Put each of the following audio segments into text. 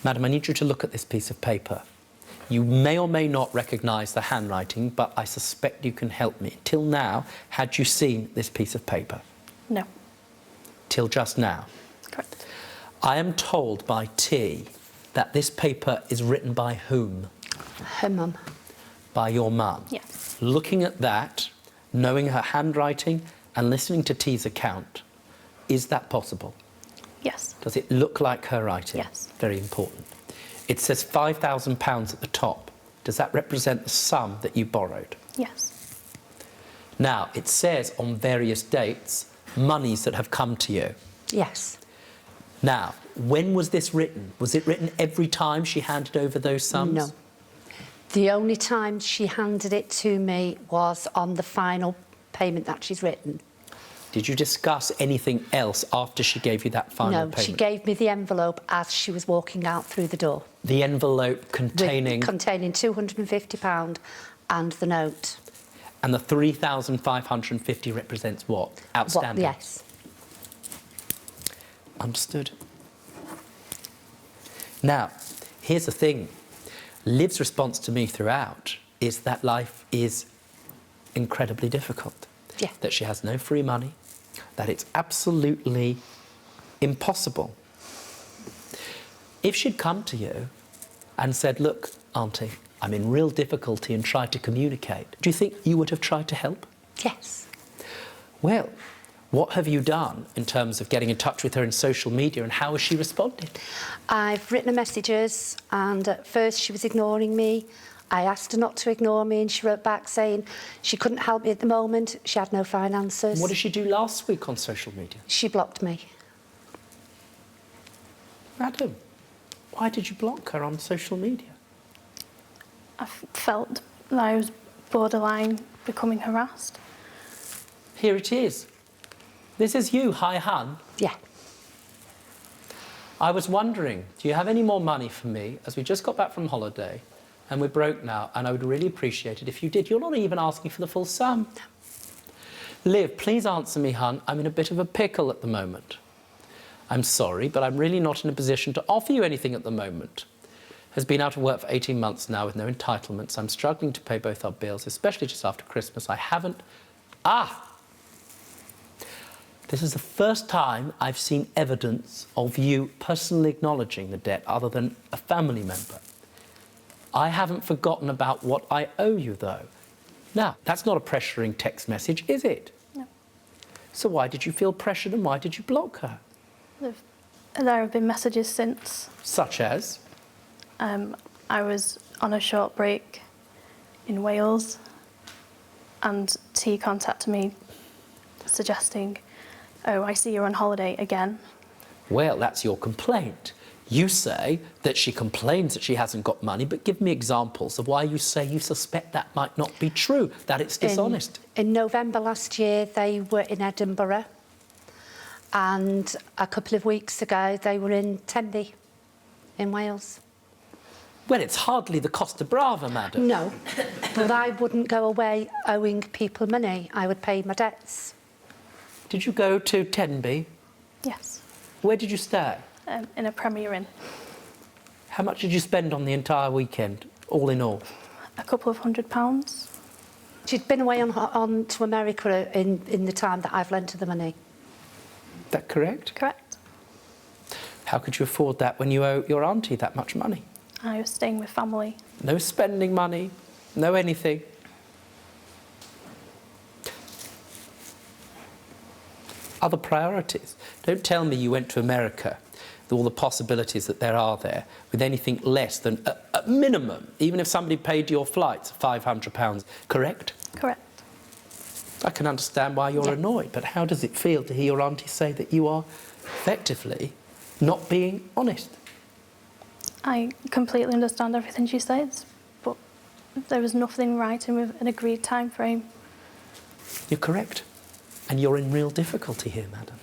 Madam, I need you to look at this piece of paper. You may or may not recognise the handwriting, but I suspect you can help me. Till now, had you seen this piece of paper? No. Till just now? Correct. I am told by T that this paper is written by whom? Her mum. By your mum? Yes. Looking at that, knowing her handwriting and listening to T's account, is that possible? Yes. Does it look like her writing? Yes. Very important. It says £5,000 at the top. Does that represent the sum that you borrowed? Yes. Now, it says on various dates, monies that have come to you. Yes. Now, when was this written? Was it written every time she handed over those sums? No. The only time she handed it to me was on the final payment that she's written. Did you discuss anything else after she gave you that final payment? No, she gave me the envelope as she was walking out through the door. The envelope containing... Containing £250 and the note. And the £3,550 represents what? Outstanding? Yes. Understood. Now, here's the thing. Liv's response to me throughout is that life is incredibly difficult. Yeah. That she has no free money, that it's absolutely impossible. If she'd come to you and said, look, Auntie, I'm in real difficulty, and tried to communicate, do you think you would have tried to help? Yes. Well, what have you done in terms of getting in touch with her in social media, and how has she responded? I've written her messages, and at first she was ignoring me. I asked her not to ignore me, and she wrote back saying she couldn't help me at the moment, she had no finances. What did she do last week on social media? She blocked me. Madam, why did you block her on social media? I felt that I was borderline becoming harassed. Here it is. This is you, Hi Hun. Yeah. I was wondering, do you have any more money for me, as we just got back from holiday and we're broke now, and I would really appreciate it if you did. You're not even asking for the full sum. Liv, please answer me, Hun. I'm in a bit of a pickle at the moment. I'm sorry, but I'm really not in a position to offer you anything at the moment. Has been out of work for 18 months now with no entitlements. I'm struggling to pay both our bills, especially just after Christmas. I haven't... This is the first time I've seen evidence of you personally acknowledging the debt other than a family member. I haven't forgotten about what I owe you, though. Now, that's not a pressuring text message, is it? No. So why did you feel pressured, and why did you block her? There have been messages since. Such as? I was on a short break in Wales, and T contacted me suggesting, oh, I see you're on holiday again. Well, that's your complaint. You say that she complains that she hasn't got money, but give me examples of why you say you suspect that might not be true, that it's dishonest. In November last year, they were in Edinburgh, and a couple of weeks ago, they were in Tenby, in Wales. Well, it's hardly the Costa Brava, madam. No, but I wouldn't go away owing people money. I would pay my debts. Did you go to Tenby? Yes. Where did you stay? In a Premier Inn. How much did you spend on the entire weekend, all in all? A couple of £100. She'd been away on to America in the time that I've lent her the money. Is that correct? Correct. How could you afford that when you owe your auntie that much money? I was staying with family. No spending money, no anything. Other priorities. Don't tell me you went to America with all the possibilities that there are there with anything less than, at minimum, even if somebody paid your flights £500, correct? Correct. I can understand why you're annoyed, but how does it feel to hear your auntie say that you are effectively not being honest? I completely understand everything she says, but there was nothing writing with an agreed time frame. You're correct. And you're in real difficulty here, madam.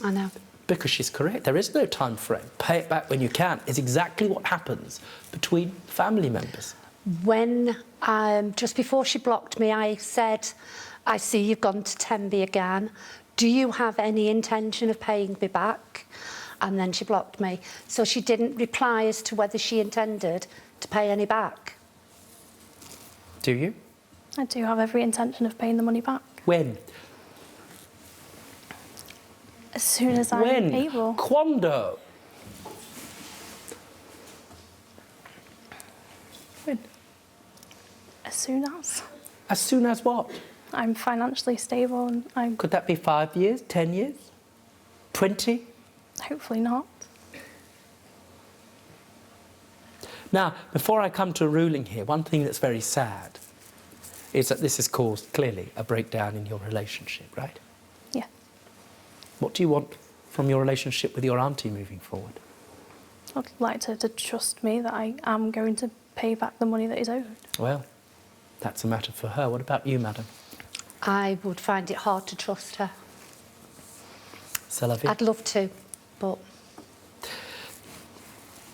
I know. Because she's correct. There is no time frame. Pay it back when you can is exactly what happens between family members. When, just before she blocked me, I said, I see you've gone to Tenby again. Do you have any intention of paying me back? and then she blocked me. So she didn't reply as to whether she intended to pay any back. Do you? I do have every intention of paying the money back When? as soon as I'm When? able. Quando? When? As soon as As soon as what? I'm financially stable and I'm Could that be 5 years, 10 years, 20? hopefully not. Now, before I come to a ruling here, one thing that's very sad is that this has caused, clearly, a breakdown in your relationship, right? Yeah. What do you want from your relationship with your auntie moving forward? I'd like her to trust me that I am going to pay back the money that is owed. Well, that's a matter for her. What about you, madam? I would find it hard to trust her. C'est la vie. I'd love to, but...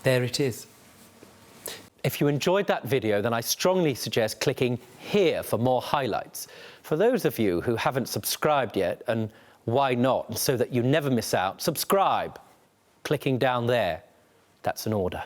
There it is. If you enjoyed that video, then I strongly suggest clicking here for more highlights. For those of you who haven't subscribed yet, and why not, so that you never miss out, subscribe. Clicking down there, that's an order.